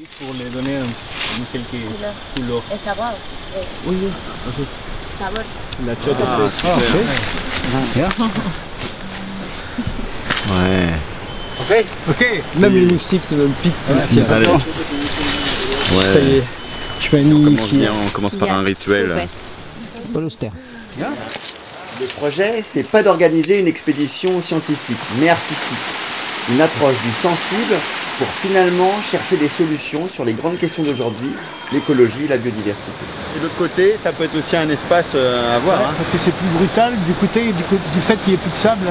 Pour les donner quelques couleurs. El sabor. Oui, oui. Okay. Sabor. La chota. Ouais. Ok. Ok. Même les moustiques piquent. Allez. Ouais. Ça y est. Je fais On commence par un rituel. Le projet, c'est pas d'organiser une expédition scientifique, mais artistique. Une approche du sensible pour finalement chercher des solutions sur les grandes questions d'aujourd'hui, l'écologie et la biodiversité. Et de l'autre côté, ça peut être aussi un espace à voir. Ouais, parce que c'est plus brutal du fait qu'il n'y ait plus de sable.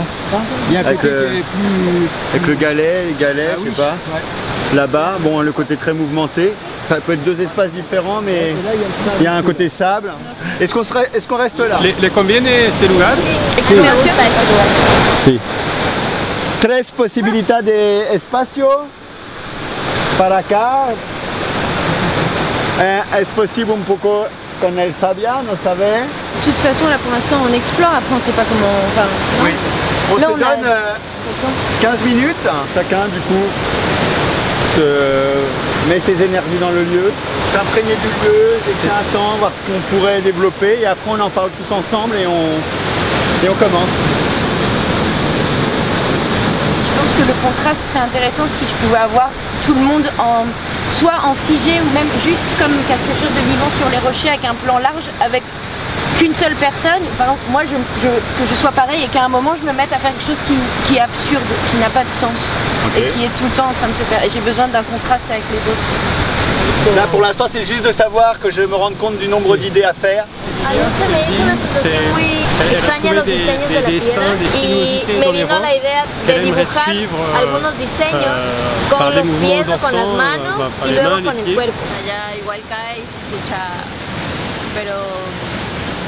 Il y a un côté qui est plus... Avec le galet, je sais pas. Ouais. Là-bas, bon, le côté très mouvementé. Ça peut être deux espaces différents, mais là, il y a un côté sable. Est-ce qu'on reste là? ¿Le conviene este lugar? Sí. Tres posibilidades de espacio para acá. Es posible un poco con el sabia, ¿no sabe? De toute façon, là pour l'instant, on explore. Après, on sait pas comment. Enfin, Oui. On là, se donne 15 minutes, chacun du coup met ses énergies dans le lieu, s'imprégner du lieu, laisser un temps, voir ce qu'on pourrait développer et après on en parle tous ensemble et on commence. Je pense que le contraste serait intéressant si je pouvais avoir tout le monde soit en figé ou même juste comme quelque chose de vivant sur les rochers avec un plan large avec qu'une seule personne. Par exemple, moi que je sois pareil et qu'à un moment je me mette à faire quelque chose qui est absurde, qui n'a pas de sens et qui est tout le temps en train de se faire. Et j'ai besoin d'un contraste avec les autres. Là pour l'instant c'est juste de savoir que je me rende compte du nombre d'idées à faire. A mí se me hizo una sensación muy extraña los diseños de la piedra y me vino la idea de dibujar algunos diseños con los pies o con las manos y luego con el cuerpo. Allá igual cae y se escucha, pero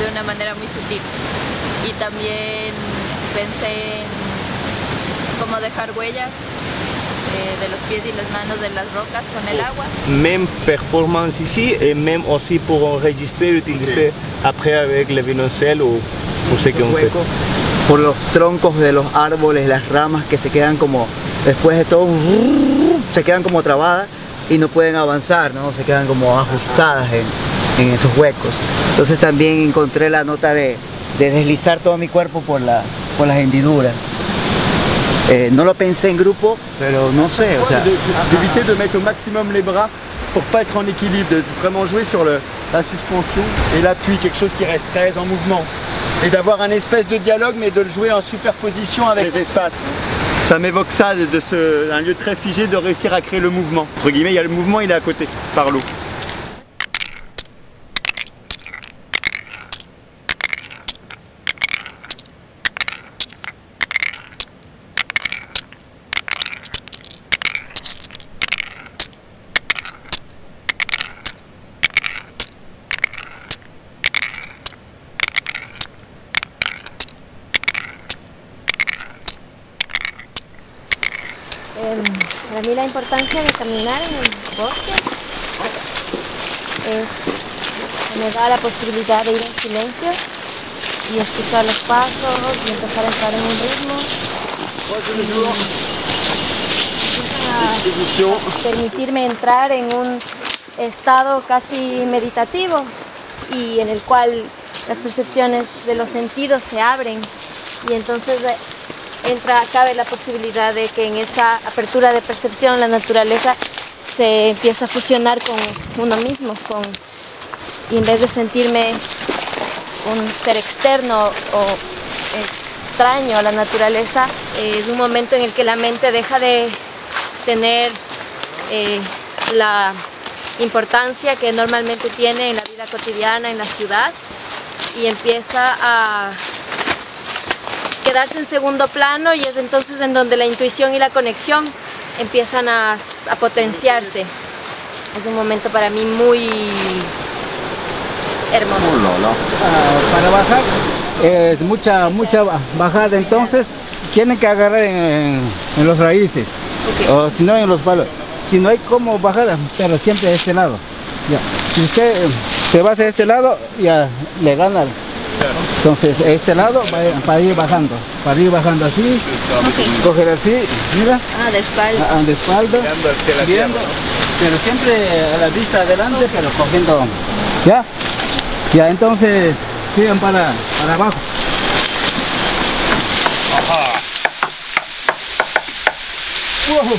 de una manera muy sutil. Y también pensé en cómo dejar huellas de los pieds y las manos de las rocas con el agua. Même performance ici et même aussi pour enregistrer et utiliser après avec le violoncelle ou ce qu'on fait. Por los troncos de los árboles, las ramas que se quedan como, después de todo, se quedan como trabadas y no pueden avanzar, ¿no? Se quedan como ajustadas en esos huecos. Entonces también encontré la nota de deslizar todo mi cuerpo por las hendiduras. No lo pensé en grupo, pero no sé, o sea... D'éviter de mettre au maximum les bras pour pas être en équilibre, de vraiment jouer sur la suspension et l'appui, quelque chose qui reste très en mouvement. Et d'avoir un espèce de dialogue, mais de le jouer en superposition avec les espaces. Ça m'évoque ça, un lieu très figé, de réussir à créer le mouvement. Entre guillemets, il y a le mouvement, il est à côté, par l'eau. Para mí la importancia de caminar en el bosque me da la posibilidad de ir en silencio y escuchar los pasos y empezar a entrar en un ritmo. A permitirme entrar en un estado casi meditativo y en el cual las percepciones de los sentidos se abren y entonces cabe la posibilidad de que en esa apertura de percepción la naturaleza se empieza a fusionar con uno mismo, y en vez de sentirme un ser externo o extraño a la naturaleza, es un momento en el que la mente deja de tener la importancia que normalmente tiene en la vida cotidiana, en la ciudad, y empieza a quedarse en segundo plano, y es entonces en donde la intuición y la conexión empiezan a potenciarse. Es un momento para mí muy hermoso. Para bajar es mucha bajada, entonces tienen que agarrar en los raíces, o si no en los palos. Si no hay como bajar, pero siempre de este lado. Ya. Si usted se va hacia este lado, ya le gana. Entonces este lado para ir bajando así, coger así, mira. De espalda. De espalda, viendo. pero siempre a la vista adelante, pero cogiendo. ¿Ya? Ya, entonces sigan para abajo. Wow.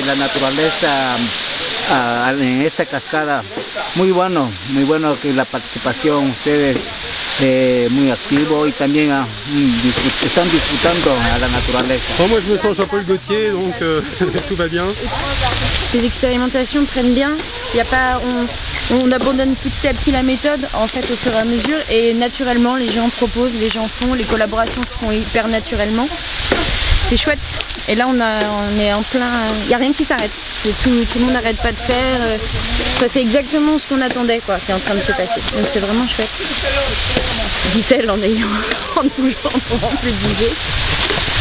La naturaleza en esta cascada, muy bueno que la participación, ustedes muy activo y también están disfrutando a la naturaleza. Bon, moi je me sens Jean-Paul Gaultier, donc tout va bien. Les expérimentations prennent bien, y a pas, on abandonne petit à petit la méthode en fait au fur et à mesure et naturellement les gens proposent, les gens font, les collaborations se font hyper naturellement. C'est chouette et là on est en plein, il n'y a rien qui s'arrête, tout le monde n'arrête pas de faire, c'est exactement ce qu'on attendait quoi, qui est en train de se passer, donc c'est vraiment chouette, dit-elle en bougeant pour en plus bouger.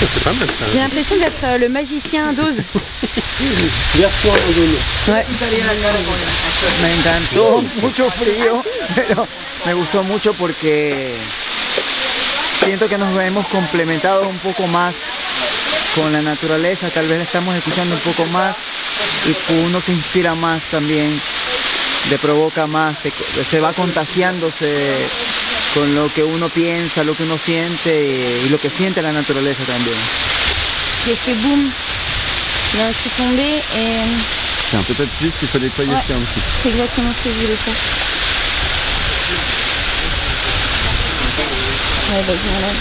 C'est pas mal ça. J'ai l'impression d'être le magicien d'Oz. Version Ozone. Ouais. Me encantó, mucho frío, pero me gustó mucho porque siento que nos hemos complementado un poco más con la naturaleza, tal vez estamos escuchando un poco más y uno se inspira más también, le provoca más, se va contagiándose con lo que uno piensa, lo que uno siente y lo que siente la naturaleza también. J'ai fait boum, là je suis tombée et... C'est un peu peut-être juste qu'il faut nettoyer ça un petit peu. C'est exactement ce que je voulais faire. Ouais, vas-y, on lève.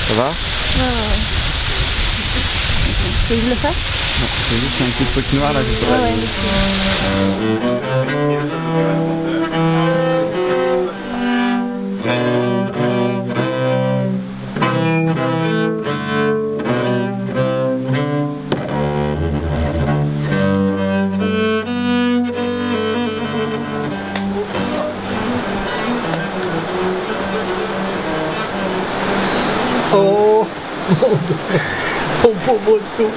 Ça va? Ouais. Tu veux que je le fasse? Non, c'est juste un petit truc noir là. Oh mon pauvre tout.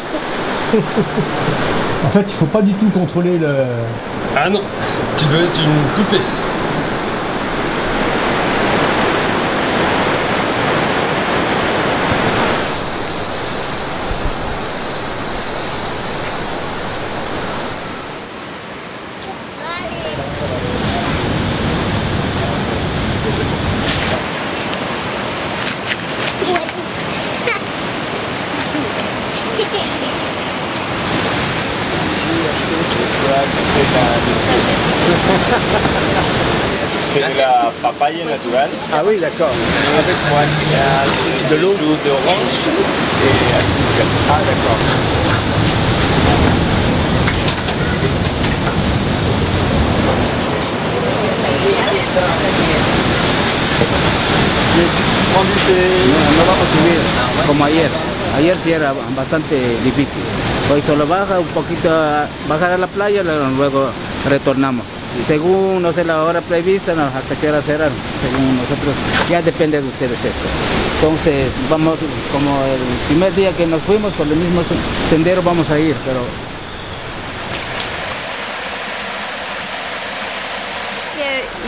En fait, il faut pas du tout contrôler le... Ah non, tu dois être une poupée. C'est de la papaye naturelle. Ah oui, d'accord. Avec moi, il y a de l'eau d'orange et artificielle. Ah d'accord. No vamos a subir como ayer. Ayer sí era bastante difícil. Hoy solo baja un poquito, bajar a la playa, luego retornamos. Y según, no sé, la hora prevista, no, hasta qué hora serán, según nosotros, ya depende de ustedes eso. Entonces, vamos, como el primer día que nos fuimos, por el mismo sendero vamos a ir, pero...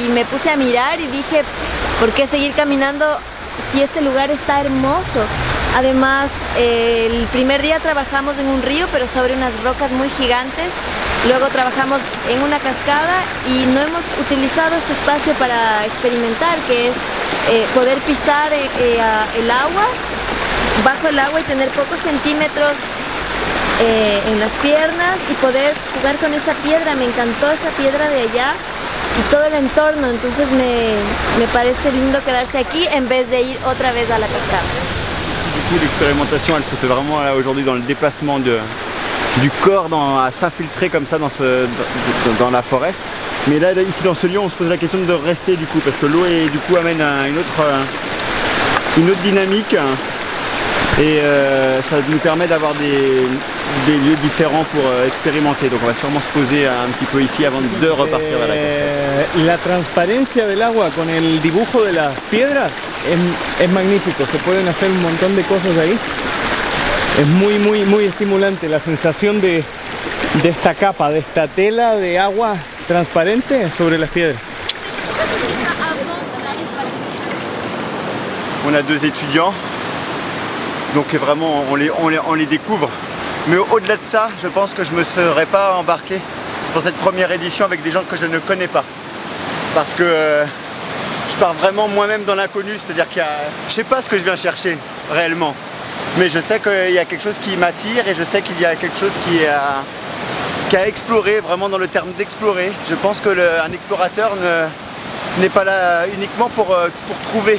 Y me puse a mirar y dije, ¿por qué seguir caminando si este lugar está hermoso? Además, el primer día trabajamos en un río, pero sobre unas rocas muy gigantes. Luego trabajamos en una cascada y no hemos utilizado este espacio para experimentar, que es poder pisar el agua, bajo el agua y tener pocos centímetros en las piernas y poder jugar con esa piedra. Me encantó esa piedra de allá y todo el entorno, entonces me parece lindo quedarse aquí en vez de ir otra vez a la cascada. Du coup, l'expérimentation, elle se fait vraiment là aujourd'hui dans le déplacement du corps à s'infiltrer comme ça dans la forêt. Mais là, ici dans ce lieu, on se pose la question de rester du coup, parce que l'eau du coup amène une autre dynamique et ça nous permet d'avoir des lieux différents pour expérimenter. Donc on va sûrement se poser un petit peu ici avant de repartir à la cascade. la transparencia del agua con el dibujo de las piedras es magnífico, se pueden hacer un montón de cosas ahí. Es muy estimulante la sensación de esta capa, de esta tela de agua transparente sobre las piedras. On a 2 étudiants, donc vraiment on les découvre. Mais au-delà de ça, je pense que je ne me serais pas embarqué dans cette première édition avec des gens que je ne connais pas. Parce que je pars vraiment moi-même dans l'inconnu, c'est-à-dire qu'il y a... Je ne sais pas ce que je viens chercher réellement. Mais je sais qu'il y a quelque chose qui m'attire et je sais qu'il y a quelque chose qui a exploré, vraiment dans le terme d'explorer. Je pense qu'un explorateur n'est pas là uniquement pour trouver.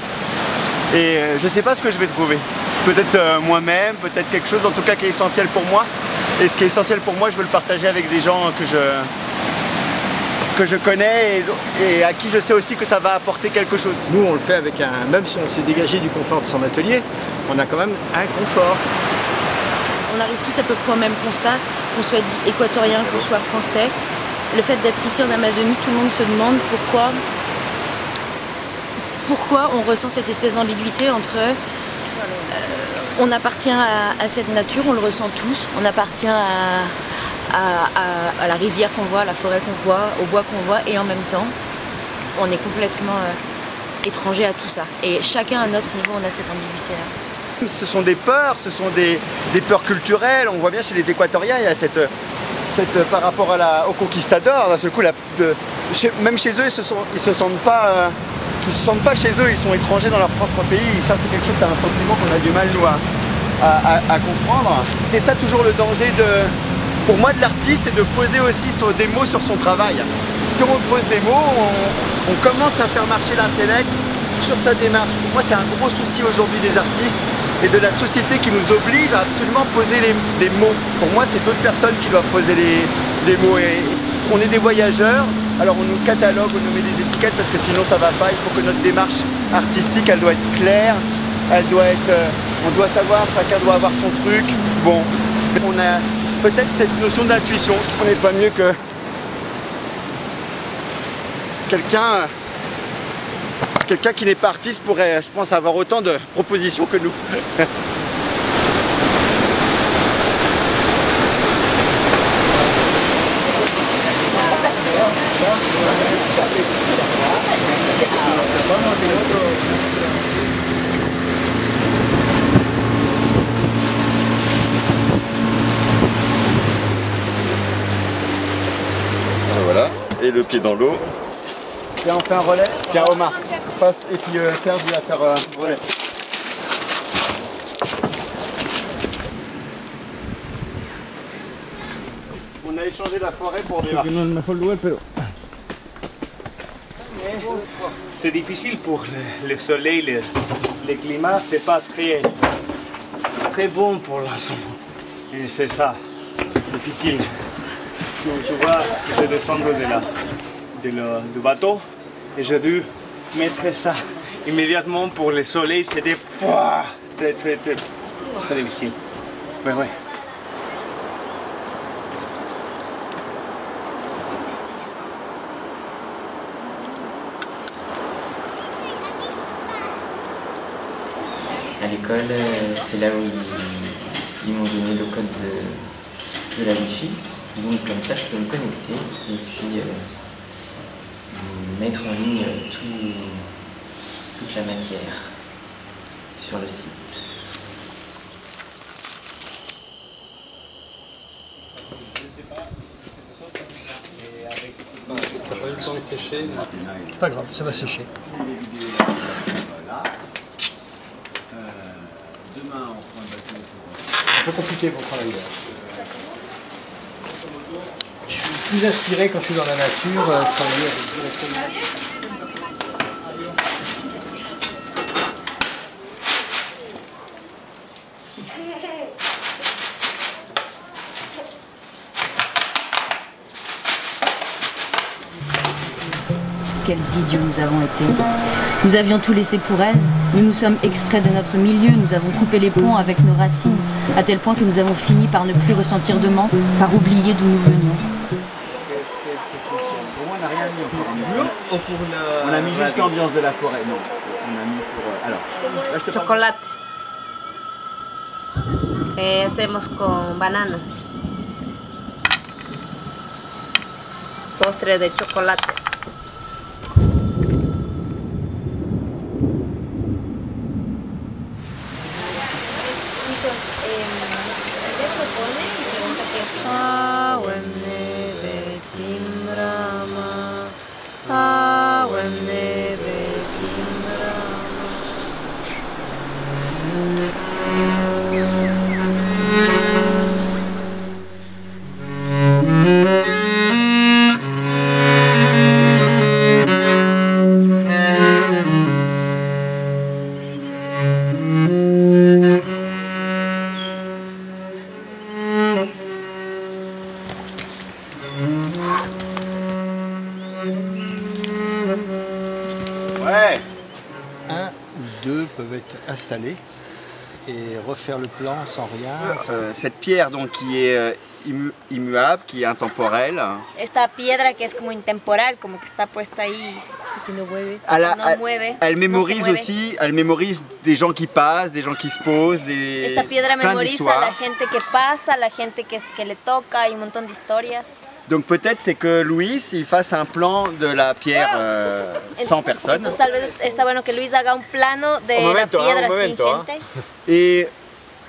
Et je ne sais pas ce que je vais trouver. Peut-être moi-même, peut-être quelque chose en tout cas qui est essentiel pour moi. Et ce qui est essentiel pour moi, je veux le partager avec des gens que je connais et à qui je sais aussi que ça va apporter quelque chose. Nous on le fait avec même si on s'est dégagé du confort de son atelier, on a quand même un confort. On arrive tous à peu près au même constat, qu'on soit équatorien, qu'on soit français. Le fait d'être ici en Amazonie, tout le monde se demande pourquoi on ressent cette espèce d'ambiguïté entre on appartient à cette nature, on le ressent tous, on appartient à la rivière qu'on voit, à la forêt qu'on voit, au bois qu'on voit, et en même temps on est complètement étranger à tout ça. Et chacun à notre niveau on a cette ambiguïté-là. Ce sont des peurs, ce sont des peurs culturelles. On voit bien chez les Équatoriens, il y a cette par rapport aux conquistadors, d'un seul coup, même chez eux, ils se sentent pas chez eux, ils sont étrangers dans leur propre pays. Ça, c'est quelque chose, c'est un sentiment qu'on a du mal, nous, à comprendre. C'est ça toujours le danger pour moi de l'artiste, c'est de poser aussi des mots sur son travail. Si on pose des mots, on commence à faire marcher l'intellect sur sa démarche. Pour moi, c'est un gros souci aujourd'hui des artistes et de la société qui nous oblige à absolument poser des mots. Pour moi, c'est d'autres personnes qui doivent poser des mots. Et on est des voyageurs, alors on nous catalogue, on nous met des étiquettes parce que sinon ça va pas. Il faut que notre démarche artistique, elle doit être claire, elle doit être, on doit savoir, chacun doit avoir son truc. Bon, on a peut-être cette notion d'intuition. On n'est pas mieux que quelqu'un qui n'est pas artiste pourrait, je pense, avoir autant de propositions que nous. Voilà, et le pied dans l'eau. Tiens, on fait un relais. Tiens, Omar, passe et puis Serge il va faire un relais. On a échangé la forêt pour des marches. C'est difficile pour le soleil, le climat, c'est pas très bon pour l'instant. Et c'est ça, difficile. Je vois, je descends du bateau et j'ai dû mettre ça immédiatement pour le soleil. C'était très difficile. Ouais, ouais. À l'école, c'est là où ils m'ont donné le code de la Wi-Fi. Donc comme ça, je peux me connecter et puis mettre en ligne toute la matière sur le site. Ça va le temps de sécher. C'est pas grave, ça va sécher. C'est un peu compliqué pour travailler. Je suis plus inspiré quand je suis dans la nature, travailler avec directement. Quels idiots nous avons été. Nous avions tout laissé pour elle. Nous nous sommes extraits de notre milieu. Nous avons coupé les ponts avec nos racines, à tel point que nous avons fini par ne plus ressentir de manque, par oublier d'où nous venions. ou pour le... On a mis juste l'ambiance de la forêt, non. On a mis pour... alors, là, je te parle. Chocolate. Hacemos con banana. Postre de chocolate. Ouais. Un ou deux peuvent être installés et refaire le plan sans rien. Cette pierre donc qui est immuable, qui est intemporelle. Esta piedra que es como intemporal, como que está puesta ahí. Que no mueve. Elle mémorise aussi, elle mémorise des gens qui passent, des gens qui se posent, des Esta piedra plein memoriza a la gente que pasa, a la gente que le toca, hay un montón de historias. Donc peut-être c'est que Luis il fasse un plan de la pierre sans personne. Entonces tal vez está bueno que Luis haga un plano de la piedra sin gente. Et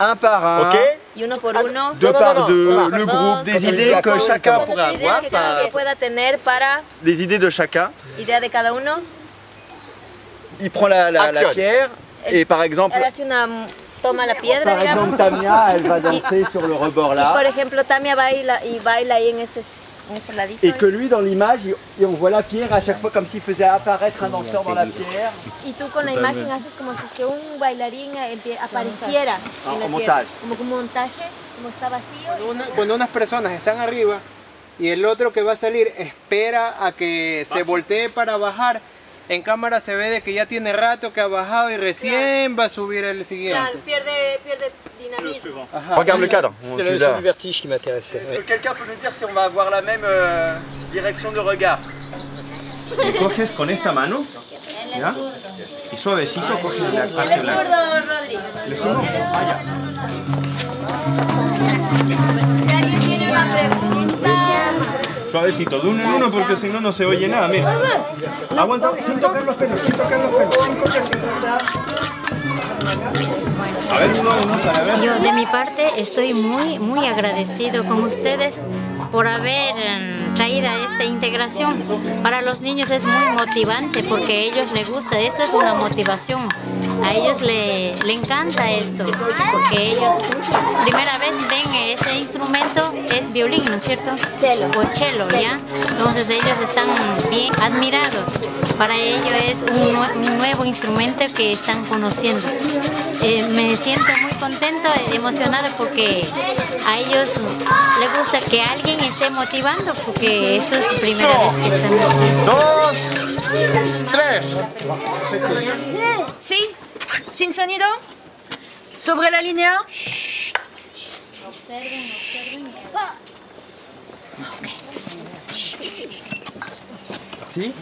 un par un, okay. Y uno por uno, deux par deux, dos por le dos, groupe, des idées que chacun pourrait avoir, pueda tener para des idées de chacun. idea de cada uno. Il prend la pierre et par exemple, toma la piedra, par exemple Tamia, elle va danser sur le rebord là. Y por ejemplo Tamia baila ahí en ese ladito. Et que lui dans l'image, on voit la pierre à chaque fois comme s'il faisait apparaître un danseur dans la pierre. Y tú con la imagen haces como si es que un bailarín apareciera en la tierra, como un montaje, como está vacío. Cuando unas personas están arriba y el otro que va a salir espera a que se voltee para bajar, en cámara se ve de que ya tiene rato que ha bajado y recién va a subir el siguiente. Claro, pierde dinamismo. Regarde le cadre. C'était le vertige qui m'intéressait. Est-ce que quelqu'un peut nous dire si on va avoir la même direction de regard? Coges con esta mano, ¿ya? Y suavecito coges la parte Él es blanca. zurdo, Rodri. ¿Le zurdo? Vaya. Si alguien tiene una pregunta. Suavecito, de uno en uno porque si no, no se oye nada, mira. Aguanta, sin tocar los pelos, sin tocar los pelos, sin tocar, sin tocar. A ver, uno para ver. Yo de mi parte estoy muy agradecido con ustedes por haber traído esta integración. Para los niños es muy motivante porque a ellos les gusta, esto es una motivación. A ellos le encanta esto, porque ellos primera vez ven este instrumento, es violín, ¿no es cierto? Cello. O cello, ¿ya? Entonces ellos están bien admirados. Para ellos es un nuevo instrumento que están conociendo. Me siento muy contenta, emocionada porque a ellos les gusta que alguien esté motivando, porque esto es la primera vez que están aquí. 2, 3. Sí, sin sonido. Sobre la línea. Parti.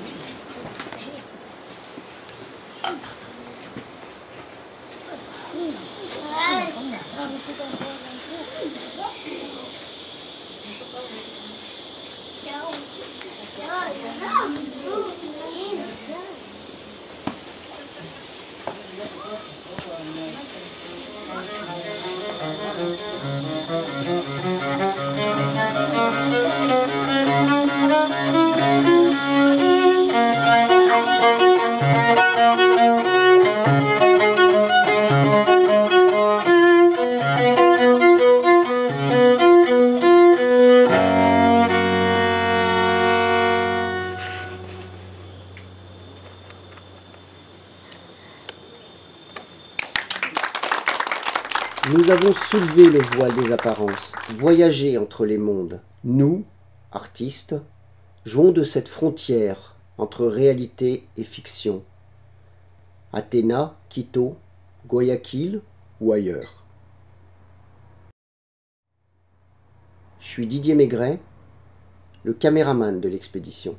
Nous avons soulevé le voile des apparences, voyagé entre les mondes. Nous, artistes, jouons de cette frontière entre réalité et fiction. Athéna, Quito, Guayaquil ou ailleurs. Je suis Didier Maigret, le caméraman de l'expédition.